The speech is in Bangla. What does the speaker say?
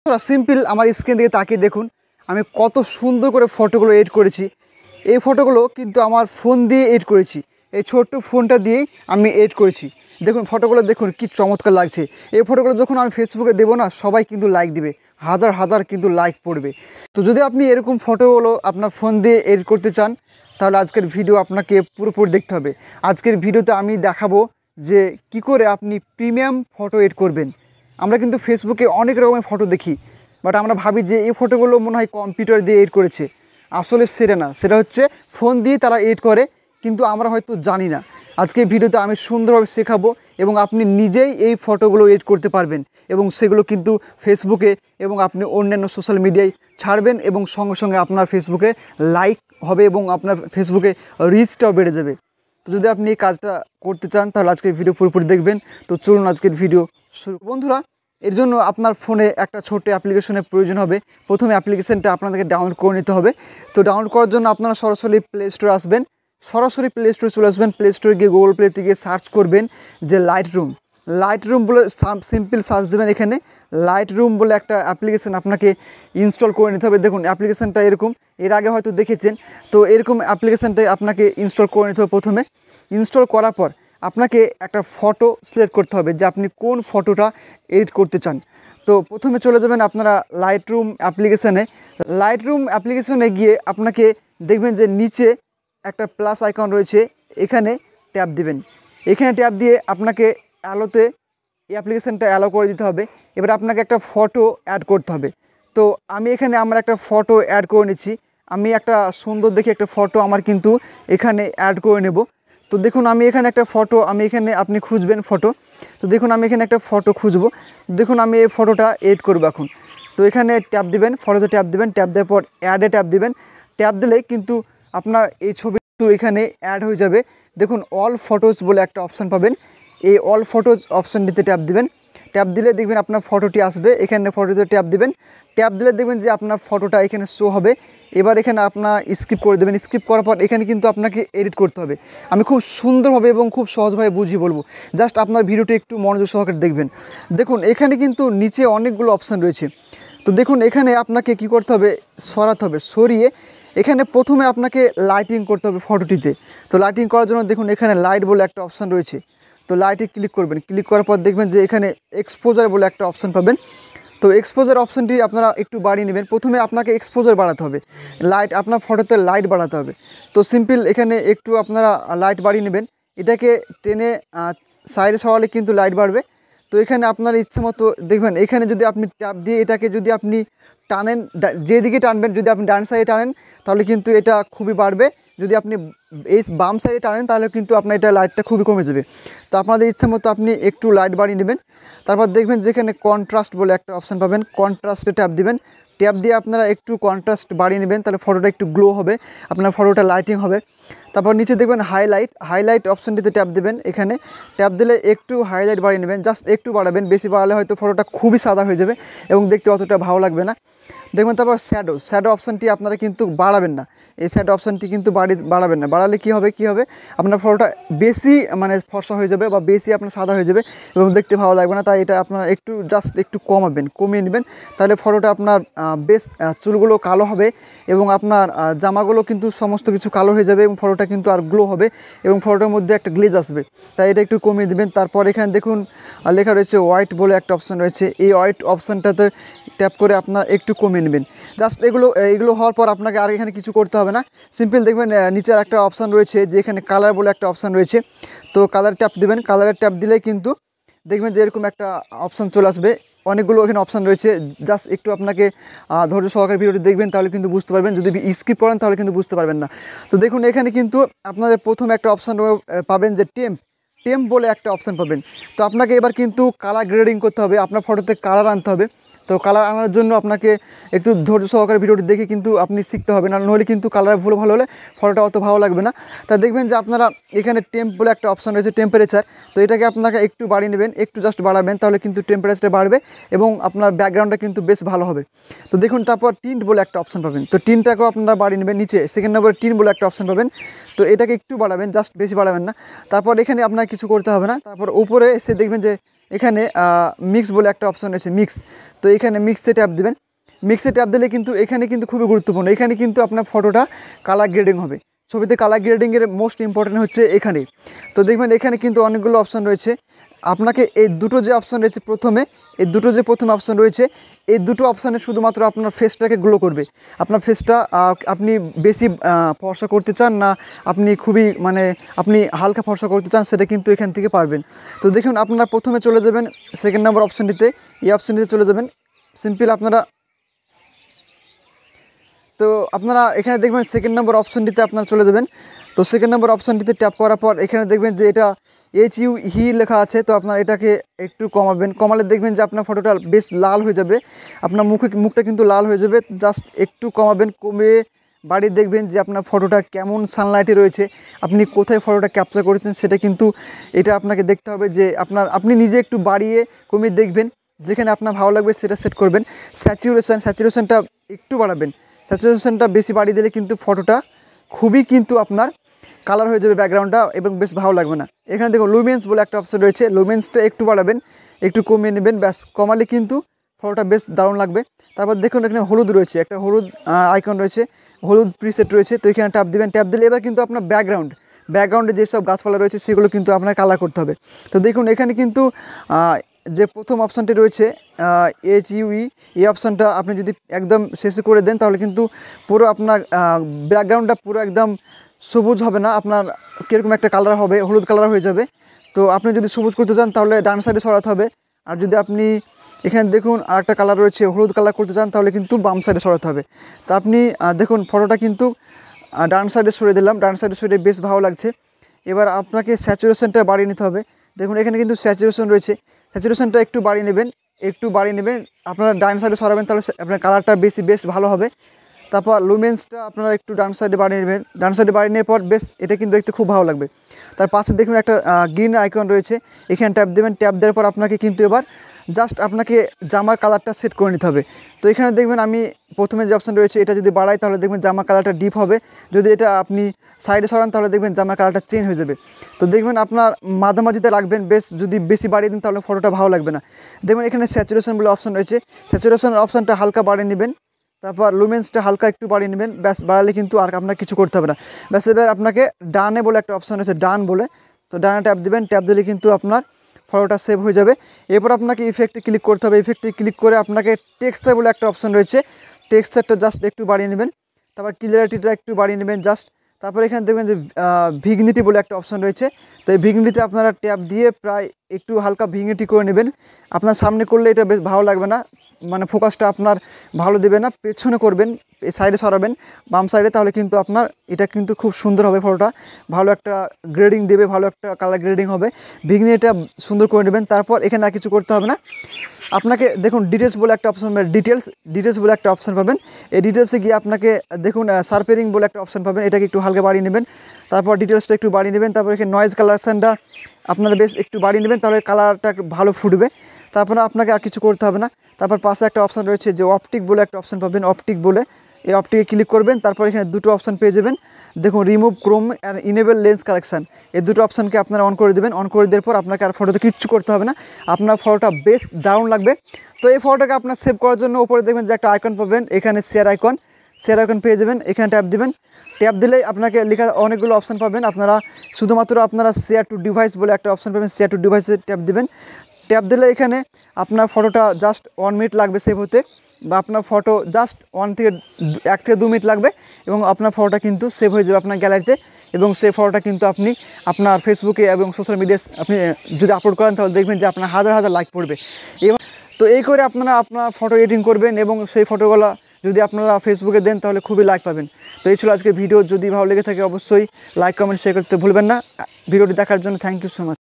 তোরা সিম্পল আমার স্ক্রিন দিকে তাকিয়ে দেখুন আমি কত সুন্দর করে ফটোগুলো এডিট করেছি। এই ফটোগুলো কিন্তু আমার ফোন দিয়ে এডিট করেছি, এই ছোট্ট ফোনটা দিয়েই আমি এডিট করেছি। দেখুন ফটোগুলো দেখুন কি চমৎকার লাগছে। এই ফটোগুলো যখন আমি ফেসবুকে দেবো না, সবাই কিন্তু লাইক দিবে, হাজার হাজার কিন্তু লাইক পড়বে। তো যদি আপনি এরকম ফটোগুলো আপনার ফোন দিয়ে এডিট করতে চান, তাহলে আজকের ভিডিও আপনাকে পুরোপুরি দেখতে হবে। আজকের ভিডিওতে আমি দেখাবো যে কি করে আপনি প্রিমিয়াম ফটো এডিট করবেন। আমরা কিন্তু ফেসবুকে অনেক রকমের ফটো দেখি, বাট আমরা ভাবি যে এই ফটোগুলো মনে হয় কম্পিউটার দিয়ে এডিট করেছে। আসলে সেটা না, সেটা হচ্ছে ফোন দিয়ে তারা এডিট করে, কিন্তু আমরা হয়তো জানি না। আজকে ভিডিওতে আমি সুন্দরভাবে শেখাবো এবং আপনি নিজেই এই ফটোগুলো এডিট করতে পারবেন এবং সেগুলো কিন্তু ফেসবুকে এবং আপনি অন্যান্য সোশ্যাল মিডিয়ায় ছাড়বেন এবং সঙ্গে সঙ্গে আপনার ফেসবুকে লাইক হবে এবং আপনার ফেসবুকে রিচটাও বেড়ে যাবে। তো যদি আপনি এই কাজটা করতে চান তাহলে আজকের ভিডিও পুরোপুরি দেখবেন। তো চলুন আজকের ভিডিও শুরু। বন্ধুরা, এর জন্য আপনার ফোনে একটা ছোট্ট অ্যাপ্লিকেশনের প্রয়োজন হবে। প্রথমে অ্যাপ্লিকেশনটা আপনাদেরকে ডাউনলোড করে নিতে হবে। তো ডাউনলোড করার জন্য আপনারা সরাসরি প্লে স্টোরে আসবেন, সরাসরি প্লে স্টোরে চলে আসবেন। প্লে স্টোরে গিয়ে গুগল প্লেতে গিয়ে সার্চ করবেন যে লাইট রুম বলে সিম্পল সার্চ দেবেন। এখানে লাইট রুম বলে একটা অ্যাপ্লিকেশান আপনাকে ইনস্টল করে নিতে হবে। দেখুন অ্যাপ্লিকেশানটা এরকম, এর আগে হয়তো দেখেছেন। তো এরকম অ্যাপ্লিকেশানটাই আপনাকে ইনস্টল করে নিতে হবে। প্রথমে ইনস্টল করার পর আপনাকে একটা ফটো সিলেক্ট করতে হবে যে আপনি কোন ফটোটা এডিট করতে চান। তো প্রথমে চলে যাবেন আপনারা লাইট রুম অ্যাপ্লিকেশানে গিয়ে আপনাকে দেখবেন যে নিচে একটা প্লাস আইকন রয়েছে, এখানে ট্যাপ দিবেন। এখানে ট্যাপ দিয়ে আপনাকে অ্যালোতে এই অ্যাপ্লিকেশানটা অ্যালো করে দিতে হবে। এবার আপনাকে একটা ফটো অ্যাড করতে হবে। তো আমি এখানে আমার একটা ফটো অ্যাড করে নিচ্ছি। আমি একটা সুন্দর দেখে একটা ফটো আমার কিন্তু এখানে অ্যাড করে নেব। তো দেখুন আমি এখানে একটা ফটো, আপনি খুঁজবেন ফটো। তো দেখুন আমি এখানে একটা ফটো খুঁজবো। দেখুন আমি এই ফটোটা এডিট করবো এখন। তো এখানে ট্যাপ দিবেন, ফটোতে ট্যাপ দিবেন, ট্যাপ দেওয়ার পর অ্যাডে ট্যাপ দিবেন। ট্যাপ দিলে কিন্তু আপনার এই ছবি এখানে অ্যাড হয়ে যাবে। দেখুন অল ফটোজ বলে একটা অপশান পাবেন, এই অল ফটোজ অপশানটিতে ট্যাপ দিবেন। ট্যাপ দিলে দেখবেন আপনার ফটোটি আসবে, এখানে ফটোতে ট্যাপ দিবেন। ট্যাপ দিলে দেখবেন যে আপনার ফটোটা এখানে শো হবে। এবার এখানে আপনার স্কিপ করে দেবেন। স্কিপ করার পর এখানে কিন্তু আপনাকে এডিট করতে হবে। আমি খুব সুন্দরভাবে এবং খুব সহজভাবে বুঝিয়ে বলবো, জাস্ট আপনার ভিডিওটি একটু মনোযোগ সহকারে দেখবেন। দেখুন এখানে কিন্তু নিচে অনেকগুলো অপশান রয়েছে। তো দেখুন এখানে আপনাকে কি করতে হবে, সরাতে হবে। সরিয়ে এখানে প্রথমে আপনাকে লাইটিং করতে হবে ফটোটিতে। তো লাইটিং করার জন্য দেখুন এখানে লাইট বলে একটা অপশান রয়েছে। তো লাইটে ক্লিক করবেন। ক্লিক করার পর দেখবেন যে এখানে এক্সপোজার বলে একটা অপশান পাবেন। তো এক্সপোজার অপশানটি আপনারা একটু বাড়িয়ে নেবেন। প্রথমে আপনাকে এক্সপোজার বাড়াতে হবে, লাইট আপনার ফটোতে লাইট বাড়াতে হবে। তো সিম্পল এখানে একটু আপনারা লাইট বাড়িয়ে নেবেন। এটাকে টেনে সাইডে সরালে কিন্তু লাইট বাড়বে। তো এখানে আপনার ইচ্ছে মতো দেখবেন, এখানে যদি আপনি ট্যাপ দিয়ে এটাকে যদি আপনি টানেন, যেদিকে টানবেন, যদি আপনি ডান সাইডে টানেন তাহলে কিন্তু এটা খুবই বাড়বে। যদি আপনি এই বাম সাইডে টানেন তাহলে কিন্তু আপনার এটা লাইটটা খুবই কমে যাবে। তো আপনাদের ইচ্ছা মতো আপনি একটু লাইট বাড়িয়ে নেবেন। তারপর দেখবেন যেখানে কন্ট্রাস্ট বলে একটা অপশান পাবেন, কন্ট্রাস্টে ট্যাপ দিবেন। ট্যাপ দিয়ে আপনারা একটু কন্ট্রাস্ট বাড়িয়ে নেবেন, তাহলে ফটোটা একটু গ্লো হবে, আপনার ফটোটা লাইটিং হবে। তারপর নিচে দেখবেন হাইলাইট অপশানটিতে ট্যাপ দেবেন। এখানে ট্যাপ দিলে একটু হাইলাইট বাড়িয়ে নেবেন, জাস্ট একটু বাড়াবেন, বেশি বাড়ালে হয়তো ফটোটা খুবই সাদা হয়ে যাবে এবং দেখতে অতটা ভালো লাগবে না। দেখবেন তারপর শ্যাডো অপশানটি আপনারা কিন্তু বাড়াবেন না, এই শ্যাডো অপশানটি কিন্তু বাড়াবেন না। বাড়ালে কী হবে আপনার ফটোটা বেশি ফর্সা হয়ে যাবে বা বেশি আপনার সাদা হয়ে যাবে এবং দেখতে ভালো লাগবে না। তাই এটা আপনারা একটু কমিয়ে নেবেন, তাহলে ফটোটা আপনার বেশ চুলগুলো কালো হবে এবং আপনার জামাগুলো কিন্তু সমস্ত কিছু কালো হয়ে যাবে এবং ফটোটা কিন্তু আর গ্লো হবে এবং ফটোটার মধ্যে একটা গ্লেজ আসবে। তাই এটা একটু কমিয়ে দেবেন। তারপর এখানে দেখুন লেখা রয়েছে হোয়াইট বলে একটা অপশান রয়েছে, এই হোয়াইট অপশানটাতে ট্যাপ করে আপনার একটু কমিয়ে নেবেন। জাস্ট এগুলো হওয়ার পর আপনাকে আর এখানে কিছু করতে হবে না। সিম্পল দেখবেন নিচের একটা অপশান রয়েছে যে এখানে কালার বলে একটা অপশান রয়েছে। তো কালার ট্যাপ দেবেন। কালারের ট্যাপ দিলে কিন্তু দেখবেন যে এরকম একটা অপশান চলে আসবে। অনেকগুলো এখানে অপশান রয়েছে, জাস্ট একটু আপনাকে ধৈর্য সহকারে ভিডিওটি দেখবেন, তাহলে কিন্তু বুঝতে পারবেন। যদি স্কিপ করেন তাহলে কিন্তু বুঝতে পারবেন না। তো দেখুন এখানে কিন্তু আপনাদের প্রথমে একটা অপশান পাবেন যে টেম্প বলে একটা অপশান পাবেন। তো আপনাকে এবার কিন্তু কালার গ্রেডিং করতে হবে, আপনার ফটোতে কালার আনতে হবে। তো কালার আনার জন্য আপনাকে একটু ধৈর্য সহকারে ভিডিওটি দেখে কিন্তু আপনি শিখতে হবে, না নইলে কিন্তু কালার ভালো হলে ফটোটা অত ভালো লাগবে না। তা দেখবেন যে আপনারা এখানে টেম্প বলে একটা অপশান রয়েছে, টেম্পারেচার। তো এটাকে আপনাকে একটু বাড়িয়ে নেবেন, একটু জাস্ট বাড়াবেন, তাহলে কিন্তু টেম্পারেচারটা বাড়বে এবং আপনার ব্যাকগ্রাউন্ডটা কিন্তু বেশ ভালো হবে। তো দেখুন তারপর টিন্ট বলে একটা অপশান পাবেন। তো টিনটাকেও আপনারা বাড়িয়ে নেবেন। নিচে সেকেন্ড নম্বরে টিন বলে একটা অপশান পাবেন। তো এটাকে একটু বাড়াবেন, জাস্ট বেশি বাড়াবেন না। তারপর এখানে আপনার কিছু করতে হবে না। তারপর উপরে এসে দেখবেন যে এখানে মিক্স বলে একটা অপশন রয়েছে, মিক্স। তো এখানে মিক্সে ট্যাপ দেবেন। মিক্সে ট্যাপ দিলে কিন্তু এখানে কিন্তু খুবই গুরুত্বপূর্ণ, এখানে কিন্তু আপনার ফটোটা কালার গ্রেডিং হবে। ছবিতে কালার গ্রেডিংয়ের মোস্ট ইম্পর্টেন্ট হচ্ছে এখানে। তো দেখবেন এখানে কিন্তু অনেকগুলো অপশান রয়েছে। আপনাকে এই দুটো যে অপশান রয়েছে প্রথমে, এই দুটো যে প্রথম অপশান রয়েছে, এই দুটো অপশানে শুধুমাত্র আপনার ফেসটাকে গ্লো করবে। আপনার ফেসটা আপনি বেশি ফর্সা করতে চান না, আপনি খুবই আপনি হালকা ফর্সা করতে চান, সেটা কিন্তু এখান থেকে পারবেন। তো দেখুন আপনারা প্রথমে চলে যাবেন সেকেন্ড নাম্বার অপশানটিতে, এই অপশানটিতে চলে যাবেন। সিম্পল আপনারা এখানে দেখবেন সেকেন্ড নম্বর অপশানটিতে আপনারা চলে যাবেন। তো সেকেন্ড নম্বর অপশানটিতে ট্যাপ করার পর এখানে দেখবেন যে এটা HU লেখা আছে। তো আপনারা এটাকে একটু কমাবেন, কমালে দেখবেন যে আপনার ফটোটা বেশ লাল হয়ে যাবে, আপনার মুখটা কিন্তু লাল হয়ে যাবে। জাস্ট একটু কমাবেন, কমে বাড়িয়ে দেখবেন যে আপনার ফটোটা কেমন সানলাইটে রয়েছে, আপনি কোথায় ফটোটা ক্যাপচার করেছেন সেটা কিন্তু এটা আপনাকে দেখতে হবে। যে আপনি নিজে একটু বাড়িয়ে কমিয়ে দেখবেন, যেখানে আপনার ভালো লাগবে সেটা সেট করবেন। স্যাচুরেশনটা একটু বাড়াবেন, স্যাচুরেশনটা বেশি বাড়িয়ে দিলে কিন্তু ফটোটা খুবই কিন্তু আপনার কালার হয়ে যাবে ব্যাকগ্রাউন্ডটা, এবং বেশ ভালো লাগবে না। এখানে দেখুন লুমেন্স বলে একটা অপশন রয়েছে, লুমেন্সটা একটু বাড়াবেন, একটু কমিয়ে নেবেন, ব্যাস কমালে কিন্তু ফটোটা বেশ দারুণ লাগবে। তারপর দেখুন এখানে হলুদ রয়েছে, একটা হলুদ আইকন রয়েছে, হলুদ প্রিসেট রয়েছে। তো এখানে ট্যাপ দিবেন, ট্যাপ দিলে এবার কিন্তু আপনার ব্যাকগ্রাউন্ডে যেসব গাছপালা রয়েছে সেগুলো কিন্তু আপনার কালার করতে হবে। তো দেখুন এখানে কিন্তু যে প্রথম অপশানটি রয়েছে HUE, এই অপশানটা আপনি যদি একদম শেষে করে দেন তাহলে কিন্তু পুরো আপনার ব্যাকগ্রাউন্ডটা পুরো একদম সবুজ হবে না, আপনার কীরকম একটা কালার হবে, হলুদ কালার হয়ে যাবে। তো আপনি যদি সবুজ করতে চান তাহলে ডান সাইডে সরাতে হবে, আর যদি আপনি এখানে দেখুন আরেকটা কালার রয়েছে হলুদ কালার করতে চান তাহলে কিন্তু বাম সাইডে সরাতে হবে। তো আপনি দেখুন ফটোটা কিন্তু ডান সাইডে সরিয়ে দিলাম, ডান সাইডে সরিয়ে বেশ ভালো লাগছে। এবার আপনাকে স্যাচুরেশনটা বাড়িয়ে নিতে হবে। দেখুন এখানে কিন্তু স্যাচুরেশন রয়েছে, স্যাচুরেশনটা একটু বাড়িয়ে নেবেন, আপনারা ডান সাইডে সরাবেন তাহলে আপনার কালারটা বেশ ভালো হবে। তারপর লুমেন্সটা আপনারা একটু ডান সাইডে বাড়িয়ে নেবেন, ডান সাইডে বাড়িয়ে নেওয়ার পর বেশ এটা কিন্তু দেখতে খুব ভালো লাগবে। তার পাশে দেখুন একটা গ্রিন আইকন রয়েছে, এখানে ট্যাপ দেবেন, ট্যাপ দেওয়ার পর আপনাকে কিন্তু এবার জাস্ট আপনাকে জামার কালারটা সেট করে নিতে হবে। তো এখানে দেখবেন আমি প্রথমে যে অপশান রয়েছে এটা যদি বাড়াই তাহলে দেখবেন জামার কালারটা ডিপ হবে, যদি এটা আপনি সাইডে সরান তাহলে দেখবেন জামার কালারটা চেঞ্জ হয়ে যাবে। তো দেখবেন আপনার মাঝামাঝিতে রাখবেন, যদি বেশি বাড়িয়ে দিন তাহলে ফটোটা ভালো লাগবে না। দেখবেন এখানে স্যাচুরেশন বলে অপশান রয়েছে, স্যাচুরেশন অপশানটা হালকা বাড়িয়ে নেবেন, তারপর লুমেন্সটা হালকা একটু বাড়িয়ে নেবেন, ব্যাস বাড়ালে কিন্তু আর আপনার কিছু করতে হবে না। ব্যাস এবার আপনাকে ডানে বলে একটা অপশান রয়েছে, ডান বলে, তো ডানে ট্যাপ দিবেন, ট্যাপ দিলে কিন্তু আপনার ফটোটা সেভ হয়ে যাবে। এরপর আপনাকে ইফেক্টে ক্লিক করতে হবে, ইফেক্টে ক্লিক করে আপনাকে টেক্সচার বলে একটা অপশান রয়েছে, টেক্সচারটা জাস্ট একটু বাড়িয়ে নেবেন, তারপর ক্লিয়ারিটিটা একটু বাড়িয়ে নেবেন জাস্ট। তারপর এখানে দেখবেন যে ভিগনিটি বলে একটা অপশান রয়েছে, তো এই ভিগনিটিতে আপনারা ট্যাপ দিয়ে প্রায় একটু হালকা ভিগনিটি করে নেবেন। আপনার সামনে করলে এটা বেশ ভালো লাগবে না, ফোকাসটা আপনার ভালো দেবে না, পেছনে করবেন, সাইডে সরাবেন বাম সাইডে, তাহলে কিন্তু আপনার এটা কিন্তু খুব সুন্দর হবে, ফটোটা ভালো একটা গ্রেডিং দেবে, ভালো একটা কালার গ্রেডিং হবে। ভিগনিটিটা সুন্দর করে নেবেন। তারপর এখানে আর কিছু করতে হবে না, আপনাকে দেখুন ডিটেলস বলে একটা অপশান পাবেন, ডিটেলস বলে একটা অপশান পাবেন। এই ডিটেলসে গিয়ে আপনাকে দেখুন শার্পেনিং বলে একটা অপশান পাবেন, এটাকে একটু হালকা বাড়িয়ে নেবেন, তারপর ডিটেলসটা একটু বাড়িয়ে নেবেন। তারপর এখানে নয়েজ কালারেশনটা আপনারা বেশ একটু বাড়িয়ে নেবেন, তাহলে কালারটা ভালো ফুটবে। তারপরে আপনাকে আর কিছু করতে হবে না। তারপর পাশে একটা অপশান রয়েছে যে অপটিক বলে একটা অপশান পাবেন, অপটিক বলে, এই অপটিকে ক্লিক করবেন। তারপর এখানে দুটো অপশান পেয়ে যাবেন, দেখুন রিমুভ ক্রোম আর ইনেবল লেন্স কারেকশান, এই দুটো অপশানকে আপনারা অন করে দেবেন। অন করে দেওয়ার পর আপনাকে আর ফটোতে কিচ্ছু করতে হবে না, আপনার ফটোটা বেশ দারুণ লাগবে। তো এই ফটোটাকে আপনার সেভ করার জন্য উপরে দেখবেন যে একটা আইকন পাবেন, এখানে শেয়ার আইকন পেয়ে যাবেন, এখানে ট্যাপ দিবেন, ট্যাপ দিলেই আপনাকে লেখা অনেকগুলো অপশান পাবেন। আপনারা শুধুমাত্র শেয়ার টু ডিভাইস বলে একটা অপশান পাবেন, শেয়ার টু ডিভাইসে ট্যাপ দিবেন। ট্যাপ দিলে এখানে আপনার ফটোটা জাস্ট 1 মিনিট লাগবে সেভ হতে, বা আপনার ফটো জাস্ট 1 থেকে 2 মিনিট লাগবে, এবং আপনার ফটোটা কিন্তু সেভ হয়ে যাবে আপনার গ্যালারিতে। এবং সেই ফটোটা কিন্তু আপনি আপনার ফেসবুকে এবং সোশ্যাল মিডিয়ায় আপনি যদি আপলোড করেন তাহলে দেখবেন যে আপনার হাজার লাইক পড়বে। এবং তো এই করে আপনারা আপনার ফটো এডিটিং করবেন, এবং সেই ফটোগুলো যদি আপনারা ফেসবুকে দেন তাহলে খুবই লাইক পাবেন। তো এই ছিল আজকের ভিডিও, যদি ভালো লেগে থাকে অবশ্যই লাইক কমেন্ট শেয়ার করতে ভুলবেন না। ভিডিওটি দেখার জন্য থ্যাংক ইউ সো মাচ।